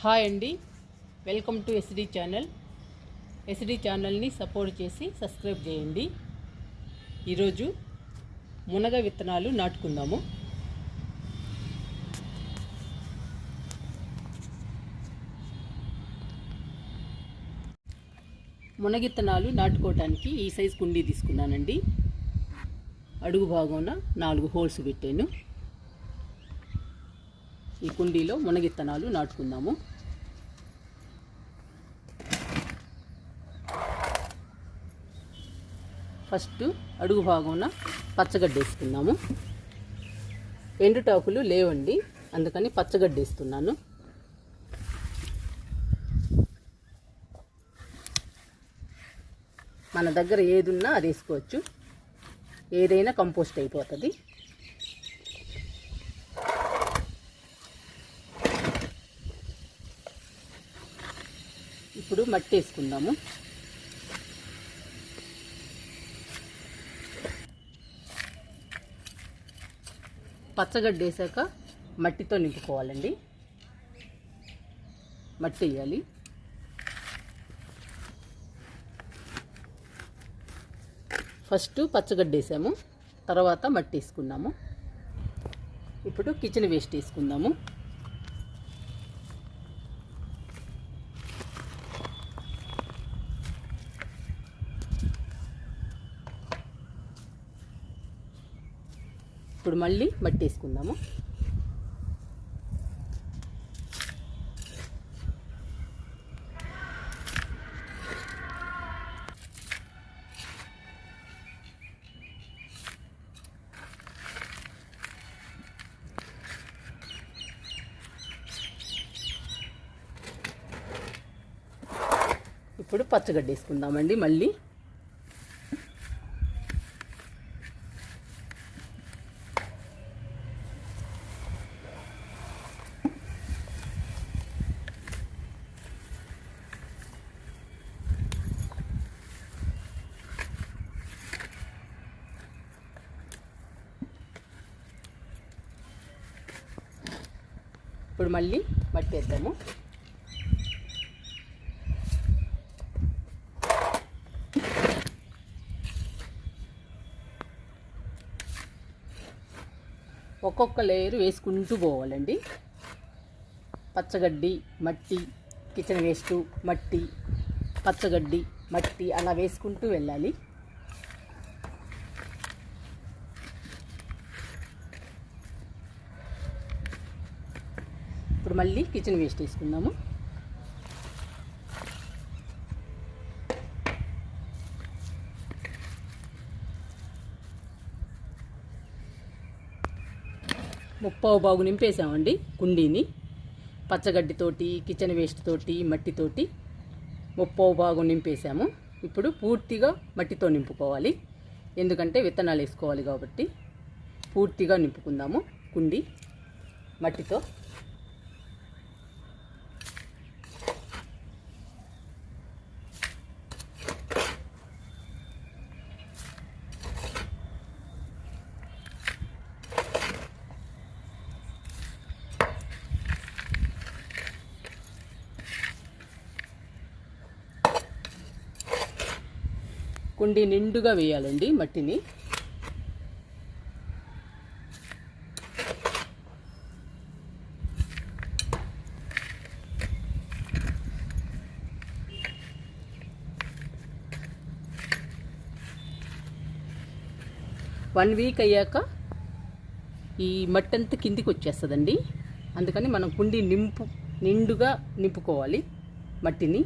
Hi అండి, welcome to SD channel. SD ఛానల్ని support చేసి సబ్స్క్రైబ్ చేయండి. ఈరోజు మునగ విత్తనాలు నాటుకుందాము. మునగిత్తనాలు నాటుకోవటానికి ఈ సైజు కుండీ తీసుకున్నానండి. అడుగు భాగాన 4 హోల్స్ పెట్టాను. ఈ కుండీలో మునగిత్తనాలు నాటుకుందాము. ఫస్ట్ అడుగు భాగాన పచ్చగడ్డ వేసుకుందాము. ఎండుటాకులు లేవండి, అందుకని పచ్చగడ్డ వేస్తున్నాను. మన దగ్గర ఏది ఉన్నా అది వేసుకోవచ్చు, ఏదైనా కంపోస్ట్ అయిపోతుంది. ఇప్పుడు మట్టి వేసుకుందాము. పచ్చగడ్డ వేసాక మట్టితో నింపుకోవాలండి. మట్టి వేయాలి. ఫస్ట్ పచ్చగడ్డ వేసాము, తర్వాత మట్టి వేసుకున్నాము. ఇప్పుడు కిచెన్ వేస్ట్ వేసుకుందాము. ఇప్పుడు మళ్ళీ మట్టి వేసుకుందాము. ఇప్పుడు పచ్చగడ్డ వేసుకుందామండి. మళ్ళీ మట్టి వేద్దాము. ఒక్కొక్క లేయర్ వేసుకుంటూ పోవాలండి. పచ్చగడ్డి, మట్టి, కిచెన్ వేస్ట్, మట్టి, పచ్చగడ్డి, మట్టి అలా వేసుకుంటూ వెళ్ళాలి. ఇప్పుడు మళ్ళీ కిచెన్ వేస్ట్ వేసుకుందాము. ముప్పావు బాగు నింపేసామండి కుండీని. పచ్చగడ్డితోటి, కిచెన్ వేస్ట్ తోటి, మట్టితోటి ముప్పావు బాగు నింపేసాము. ఇప్పుడు పూర్తిగా మట్టితో నింపుకోవాలి, ఎందుకంటే విత్తనాలు వేసుకోవాలి కాబట్టి. పూర్తిగా నింపుకుందాము కుండీ మట్టితో. కుండీ నిండుగా వేయాలండి మట్టిని. వన్ వీక్ అయ్యాక ఈ మట్టి అంతా కిందికి వచ్చేస్తుందండి. అందుకని మనం కుండీ నిండుగా నింపుకోవాలి మట్టిని.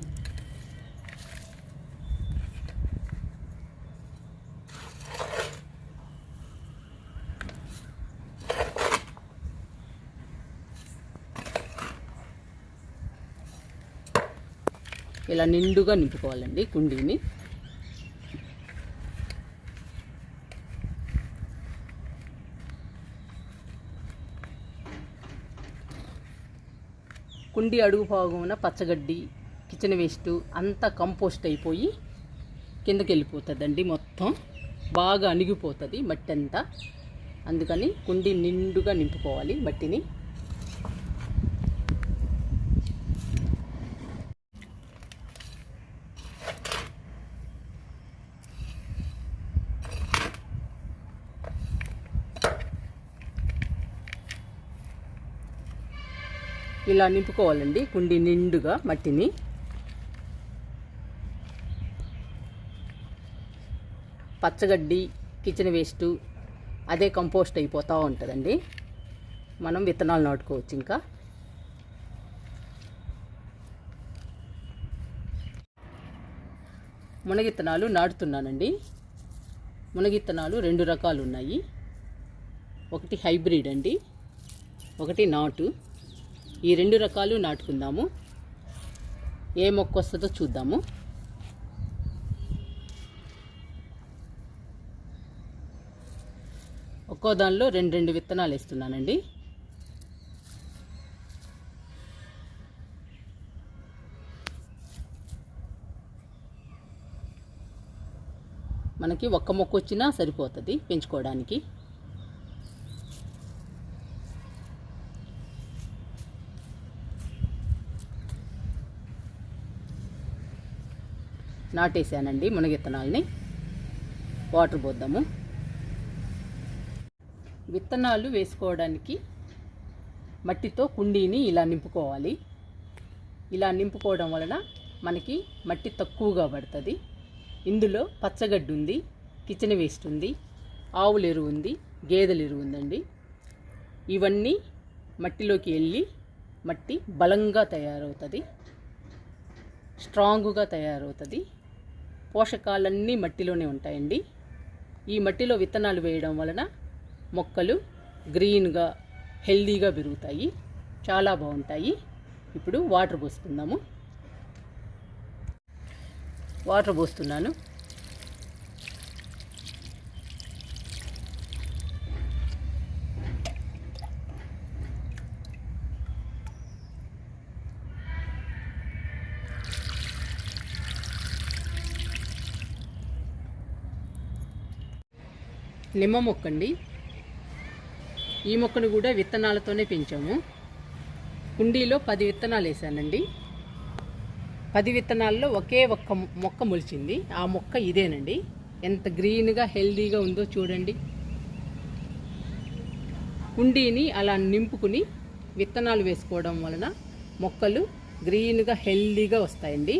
ఇలా నిండుగా నింపుకోవాలండి కుండీని. కుండీ అడుగు భాగమున పచ్చగడ్డి, కిచెన్ వేస్ట్ అంతా కంపోస్ట్ అయిపోయి కిందకి వెళ్ళిపోతుందండి. మొత్తం బాగా అణిగిపోతుంది మట్టి అంతా. అందుకని కుండీ నిండుగా నింపుకోవాలి మట్టిని. ఇలా నింపుకోవాలండి కుండీ నిండుగా మట్టిని. పచ్చగడ్డి, కిచెన్ వేస్ట్ అదే కంపోస్ట్ అయిపోతూ ఉంటుందండి. మనం విత్తనాలు నాటుకోవచ్చు. ఇంకా మునగిత్తనాలు నాటుతున్నానండి. మునగిత్తనాలు 2 రకాలు ఉన్నాయి. ఒకటి హైబ్రిడ్ అండి, ఒకటి నాటు. ఈ 2 రకాలు నాటుకుందాము. ఏ మొక్క వస్తుందో చూద్దాము. ఒక్కో దానిలో 2 విత్తనాలు వేస్తున్నానండి. మనకి ఒక్క మొక్క వచ్చినా సరిపోతుంది పెంచుకోవడానికి. నాటేసానండి మునగిత్తనాలని. వాటర్ పోద్దాము. విత్తనాలు వేసుకోవడానికి మట్టితో కుండీని ఇలా నింపుకోవాలి. ఇలా నింపుకోవడం వలన మనకి మట్టి తక్కువగా పడుతుంది. ఇందులో పచ్చగడ్డి ఉంది, కిచెన్ వేస్ట్ ఉంది, ఆవుల ఎరువు ఉంది, గేదెల ఎరువు ఉందండి. ఇవన్నీ మట్టిలోకి వెళ్ళి మట్టి బలంగా తయారవుతుంది, స్ట్రాంగ్గా తయారవుతుంది. పోషకాలన్నీ మట్టిలోనే ఉంటాయండి. ఈ మట్టిలో విత్తనాలు వేయడం వలన మొక్కలు గ్రీన్గా హెల్దీగా పెరుగుతాయి, చాలా బాగుంటాయి. ఇప్పుడు వాటర్ పోసుకుందాము. వాటర్ పోస్తున్నాను. నిమ్మ మొక్క అండి. ఈ మొక్కను కూడా విత్తనాలతోనే పెంచాము. కుండీలో 10 విత్తనాలు వేసానండి. 10 విత్తనాల్లో ఒకే ఒక్క మొక్క మొలిచింది. ఆ మొక్క ఇదేనండి. ఎంత గ్రీన్గా హెల్దీగా ఉందో చూడండి. కుండీని అలా నింపుకుని విత్తనాలు వేసుకోవడం వలన మొక్కలు గ్రీన్గా హెల్దీగా వస్తాయండి.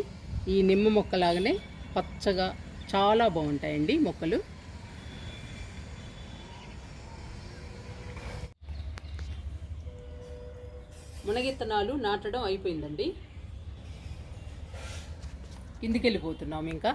ఈ నిమ్మ మొక్కలాగానే పచ్చగా చాలా బాగుంటాయండి మొక్కలు. మునగిత్తనాలు నాటడం అయిపోయిందండి. కిందికి వెళ్ళిపోతున్నాము ఇంకా.